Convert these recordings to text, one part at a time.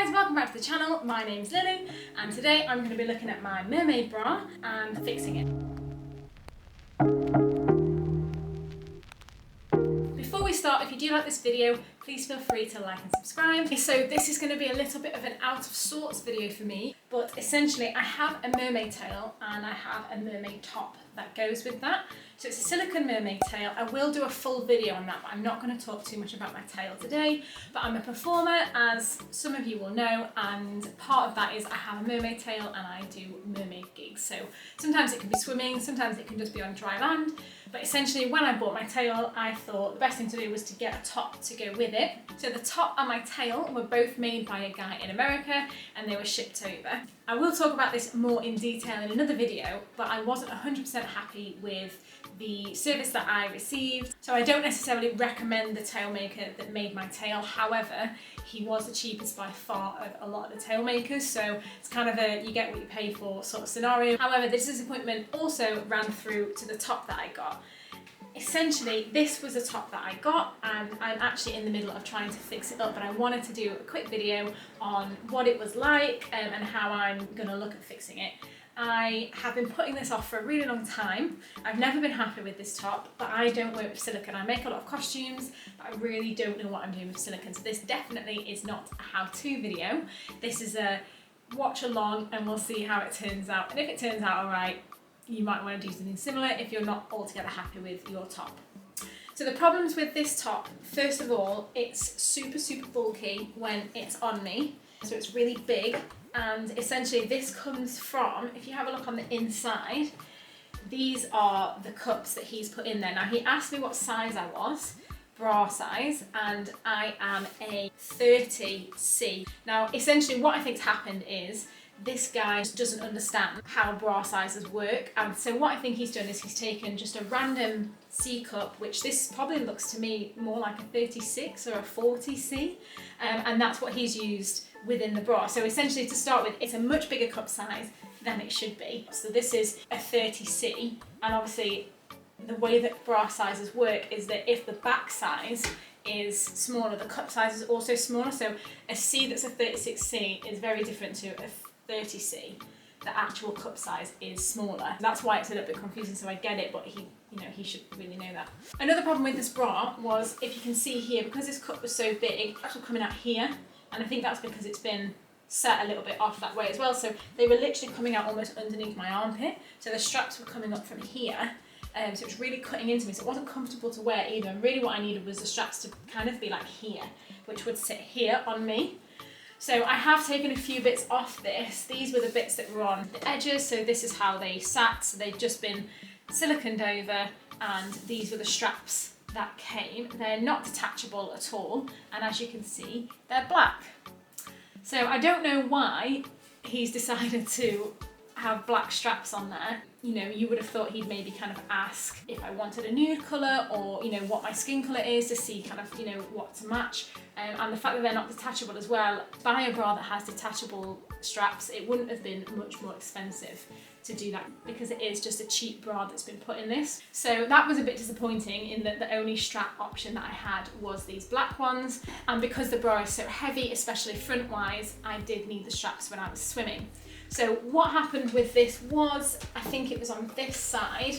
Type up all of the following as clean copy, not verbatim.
guys, welcome back to the channel. My name's Lily and today I'm going to be looking at my Mermaid bra and fixing it. Before we start, if you do like this video, please feel free to like and subscribe. So this is going to be a little bit of an out of sorts video for me, but essentially I have a mermaid tail and I have a mermaid top that goes with that. So it's a silicone mermaid tail. I will do a full video on that, but I'm not going to talk too much about my tail today. But I'm a performer, as some of you will know, and part of that is I have a mermaid tail and I do mermaid gigs. So sometimes it can be swimming, sometimes it can just be on dry land. But essentially when I bought my tail, I thought the best thing to do was to get a top to go with it. So the top and my tail were both made by a guy in America and they were shipped over. I will talk about this more in detail in another video, but I wasn't 100% happy with the service that I received. So I don't necessarily recommend the tail maker that made my tail. However, he was the cheapest by far of a lot of the tail makers. So it's kind of a you get what you pay for sort of scenario. However, this disappointment also ran through to the top that I got. Essentially, this was a top that I got and I'm actually in the middle of trying to fix it up, but I wanted to do a quick video on what it was like and how I'm gonna look at fixing it. I have been putting this off for a really long time. I've never been happy with this top, but I don't work with silicone. I make a lot of costumes, but I really don't know what I'm doing with silicone. So this definitely is not a how-to video. This is a watch along and we'll see how it turns out. And if it turns out all right, you might want to do something similar if you're not altogether happy with your top. So the problems with this top, first of all, it's super bulky when it's on me. So it's really big. And essentially this comes from, if you have a look on the inside, these are the cups that he's put in there. Now he asked me what size I was, bra size, and I am a 30C. Now essentially what I think's happened is this guy doesn't understand how bra sizes work, and so what I think he's done is he's taken just a random C cup, which this probably looks to me more like a 36 or a 40C, and that's what he's used within the bra. So essentially, to start with, it's a much bigger cup size than it should be. So this is a 30C, and obviously the way that bra sizes work is that if the back size is smaller, the cup size is also smaller. So a C that's a 36C is very different to a 30C. The actual cup size is smaller. That's why it's a little bit confusing, so I get it, but he should really know that. Another problem with this bra was, if you can see here, because this cup was so big, it's actually coming out here, and I think that's because it's been set a little bit off that way as well. So they were literally coming out almost underneath my armpit. So the straps were coming up from here. So it was really cutting into me, so it wasn't comfortable to wear either. And really what I needed was the straps to kind of be like here, which would sit here on me. So I have taken a few bits off this. These were the bits that were on the edges, so this is how they sat. So they've just been siliconed over, and these were the straps that came. They're not detachable at all, and as you can see, they're black. So I don't know why he's decided to have black straps on there. You know, you would have thought he'd maybe kind of ask if I wanted a nude colour, or, you know, what my skin colour is, to see kind of, you know, what to match. And the fact that they're not detachable as well, buy a bra that has detachable straps. It wouldn't have been much more expensive to do that, because it is just a cheap bra that's been put in this. So that was a bit disappointing, in that the only strap option that I had was these black ones. And because the bra is so heavy, especially front wise, I did need the straps when I was swimming. So what happened with this was, I think it was on this side.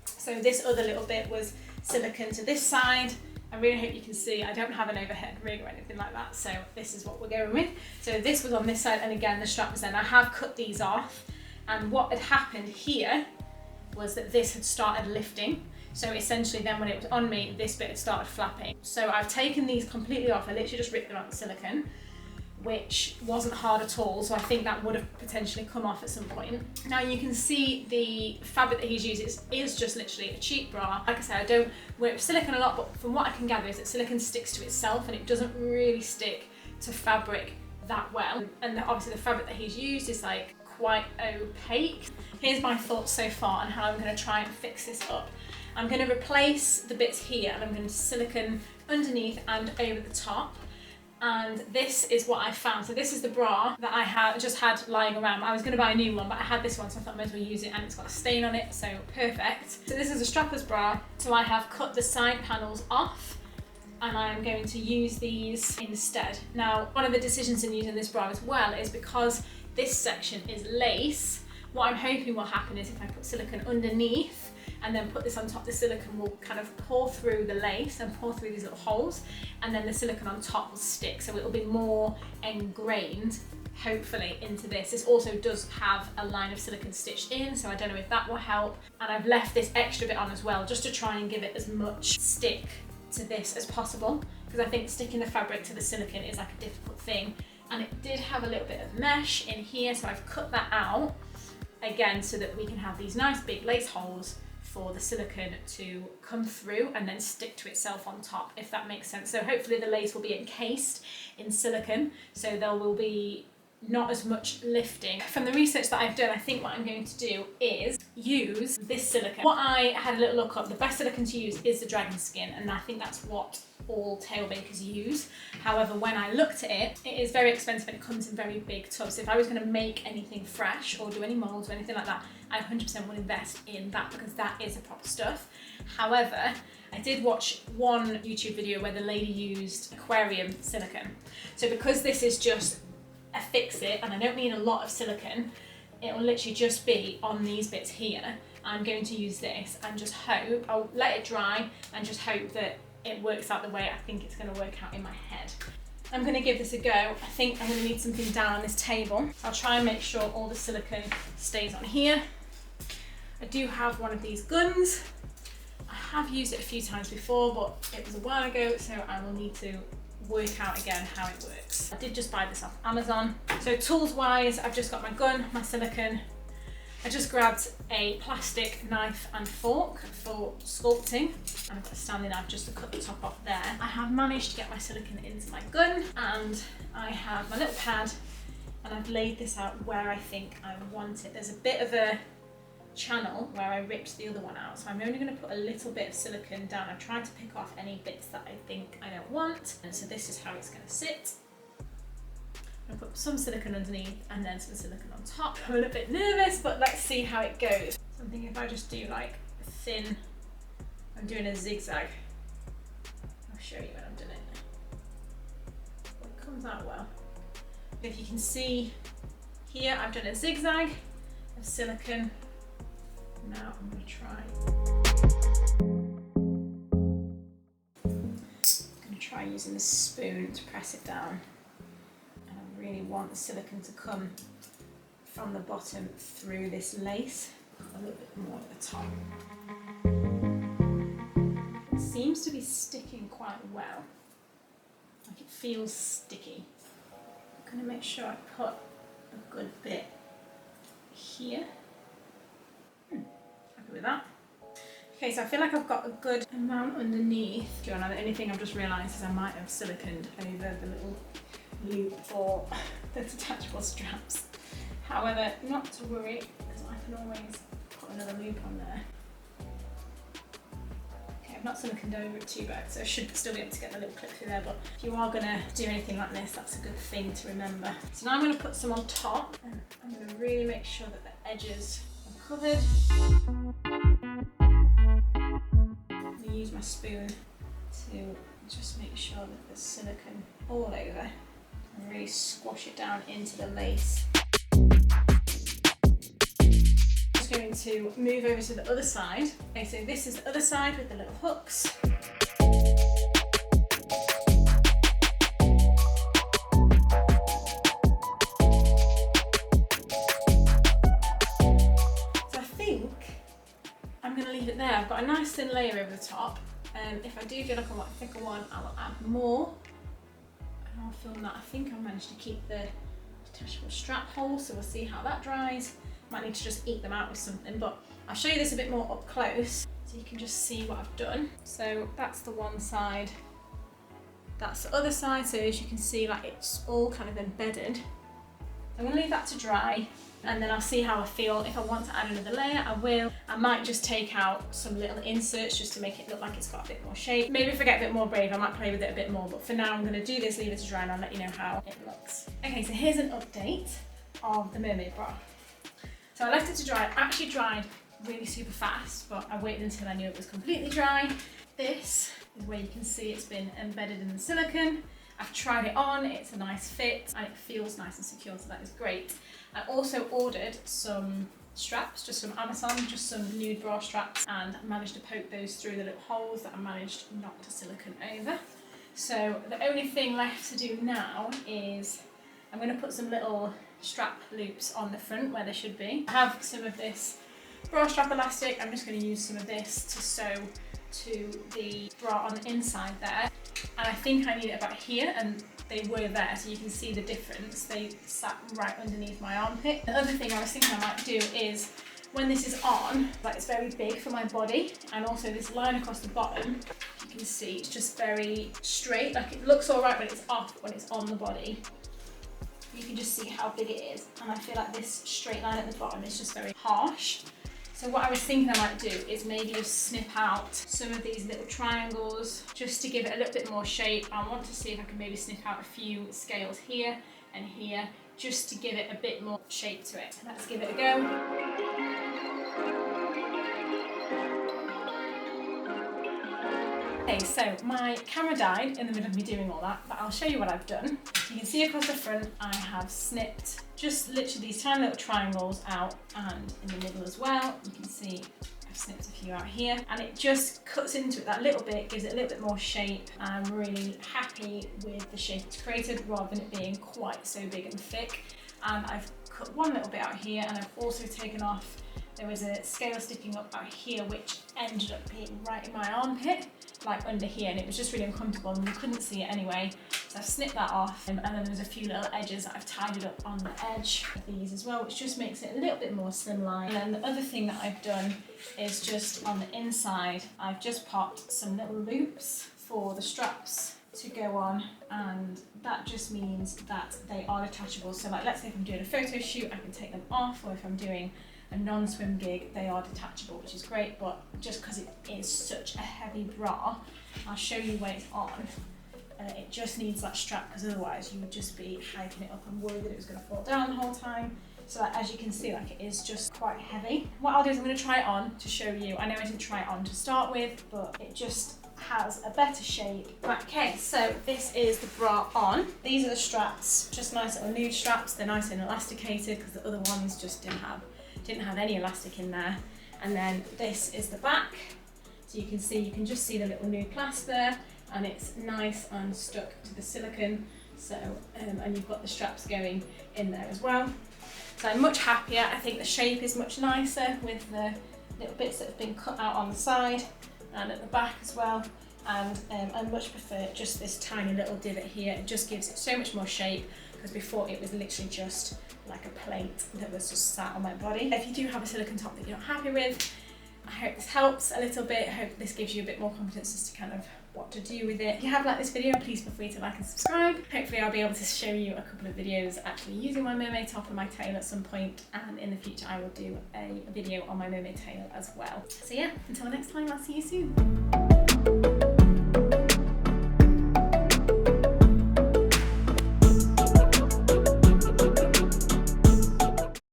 So this other little bit was silicone to this side. I really hope you can see, I don't have an overhead rig or anything like that, so this is what we're going with. So this was on this side, and again the strap was there. I have cut these off, and what had happened here was that this had started lifting. So essentially then when it was on me, this bit had started flapping. So I've taken these completely off. I literally just ripped them out the silicone, which wasn't hard at all, so I think that would have potentially come off at some point. Now you can see the fabric that he's used is just literally a cheap bra. Like I said, I don't work with silicone a lot, but from what I can gather is that silicone sticks to itself and it doesn't really stick to fabric that well. And obviously the fabric that he's used is like quite opaque. Here's my thoughts so far on how I'm going to try and fix this up. I'm going to replace the bits here, and I'm going to silicone underneath and over the top. And this is what I found. So this is the bra that I just had lying around. I was going to buy a new one, but I had this one, so I thought I might as well use it, and it's got a stain on it, so perfect. So this is a strapless bra. So I have cut the side panels off, and I am going to use these instead. Now, one of the decisions in using this bra as well is because this section is lace, what I'm hoping will happen is if I put silicone underneath and then put this on top, the silicone will kind of pour through the lace and pour through these little holes, and then the silicone on top will stick, so it will be more ingrained, hopefully, into this. This also does have a line of silicone stitched in, so I don't know if that will help. And I've left this extra bit on as well, just to try and give it as much stick to this as possible, because I think sticking the fabric to the silicone is like a difficult thing. And it did have a little bit of mesh in here, so I've cut that out again so that we can have these nice big lace holes for the silicone to come through and then stick to itself on top, if that makes sense. So hopefully the lace will be encased in silicone, so there will be not as much lifting. From the research that I've done, I think what I'm going to do is use this silicone. What I had a little look up, the best silicone to use is the dragon skin, and I think that's what all tail bakers use. However, when I looked at it, it is very expensive and it comes in very big tubs. So if I was going to make anything fresh or do any molds or anything like that, I 100% would invest in that, because that is the proper stuff. However, I did watch one YouTube video where the lady used aquarium silicone. So because this is just a fix-it, and I don't need a lot of silicone, it will literally just be on these bits here. I'm going to use this and just hope, I'll let it dry and just hope that it works out the way I think it's going to work out in my head. I'm going to give this a go. I think I'm going to need something down on this table. I'll try and make sure all the silicone stays on here. I do have one of these guns. I have used it a few times before, but it was a while ago, so I will need to work out again how it works. I did just buy this off Amazon. So tools wise, I've just got my gun, my silicone. I just grabbed a plastic knife and fork for sculpting, and I've got a Stanley knife just to cut the top off there. I have managed to get my silicone into my gun, and I have my little pad, and I've laid this out where I think I want it. There's a bit of a channel where I ripped the other one out, so I'm only going to put a little bit of silicone down. I've tried to pick off any bits that I think I don't want, and so this is how it's going to sit. I'm going to put some silicone underneath and then some silicone on top. I'm a little bit nervous, but let's see how it goes. So I'm thinking if I just do like a thin, I'm doing a zigzag. I'll show you when I'm doing it. Well, it comes out well. If you can see here, I've done a zigzag of silicone. Now I'm going to try using the spoon to press it down. And I really want the silicone to come from the bottom through this lace, a little bit more at the top. It seems to be sticking quite well. Like it feels sticky. I'm going to make sure I put a good bit here. Happy with that. Okay, so I feel like I've got a good amount underneath. The only thing I've just realised is I might have siliconed over the little loop for the detachable straps. However, not to worry, because I can always put another loop on there. Okay, I've not siliconed over it too bad, so I should still be able to get the little clip through there, but if you are going to do anything like this, that's a good thing to remember. So now I'm going to put some on top, and I'm going to really make sure that the edges are covered. I'm going to use my spoon to just make sure that there's silicone all over and really squash it down into the lace. I'm just going to move over to the other side. Okay, so this is the other side with the little hooks. I'm going to leave it there. I've got a nice thin layer over the top. If I do get like a thicker one, I will add more. And I'll film that. I think I managed to keep the detachable strap hole, so we'll see how that dries. Might need to just eke them out with something, but I'll show you this a bit more up close so you can just see what I've done. So that's the one side. That's the other side, so as you can see, like it's all kind of embedded. I'm going to leave that to dry, and then I'll see how I feel. If I want to add another layer, I will. I might just take out some little inserts just to make it look like it's got a bit more shape. Maybe if I get a bit more brave, I might play with it a bit more, but for now I'm going to do this, leave it to dry, and I'll let you know how it looks. Okay, so here's an update of the Mermaid bra. So I left it to dry. It actually dried really super fast, but I waited until I knew it was completely dry. This is where you can see it's been embedded in the silicone. I've tried it on, it's a nice fit and it feels nice and secure, so that is great. I also ordered some straps just from Amazon, just some nude bra straps, and managed to poke those through the little holes that I managed not to silicone over. So the only thing left to do now is I'm going to put some little strap loops on the front where they should be. I have some of this bra strap elastic. I'm just going to use some of this to sew to the bra on the inside there, and I think I need it about here, and they were there, so you can see the difference. They sat right underneath my armpit. The other thing I was thinking I might do is, when this is on, like, it's very big for my body, and also this line across the bottom, you can see it's just very straight. Like, it looks all right when it's off, but when it's on the body, you can just see how big it is, and I feel like this straight line at the bottom is just very harsh. So what I was thinking I might do is maybe just snip out some of these little triangles just to give it a little bit more shape. I want to see if I can maybe snip out a few scales here and here just to give it a bit more shape to it. Let's give it a go. Okay, so my camera died in the middle of me doing all that, but I'll show you what I've done. You can see across the front I have snipped just literally these tiny little triangles out, and in the middle as well. You can see I've snipped a few out here, and it just cuts into it that little bit, gives it a little bit more shape, and I'm really happy with the shape it's created rather than it being quite so big and thick. And I've cut one little bit out here, and I've also taken off, there was a scale sticking up out here which ended up being right in my armpit, like under here, and it was just really uncomfortable and you couldn't see it anyway. So I've snipped that off, and then there's a few little edges that I've tidied up on the edge of these as well, which just makes it a little bit more slimline. And then the other thing that I've done is just on the inside, I've just popped some little loops for the straps to go on, and that just means that they are detachable. So like, let's say if I'm doing a photo shoot, I can take them off, or if I'm doing a non-swim gig, they are detachable, which is great. But just because it is such a heavy bra, I'll show you when it's on. It just needs that strap, because otherwise you would just be hiking it up and worried that it was going to fall down the whole time. So like, as you can see, like, it is just quite heavy. What I'll do is I'm going to try it on to show you. I know I didn't try it on to start with, but it just has a better shape. Right, okay, so this is the bra on. These are the straps, just nice little nude straps. They're nice and elasticated, because the other ones just didn't have any elastic in there. And then this is the back. So you can see, you can just see the little nude clasp there, and it's nice and stuck to the silicone. So, and you've got the straps going in there as well. So I'm much happier. I think the shape is much nicer with the little bits that have been cut out on the side and at the back as well. And I much prefer just this tiny little divot here. It just gives it so much more shape, because before it was literally just like a plate that was just sat on my body. If you do have a silicone top that you're not happy with, I hope this helps a little bit. I hope this gives you a bit more confidence as to kind of what to do with it. If you have liked this video, please feel free to like and subscribe. Hopefully I'll be able to show you a couple of videos actually using my mermaid top and my tail at some point, and in the future I will do a video on my mermaid tail as well. So yeah, until next time, I'll see you soon.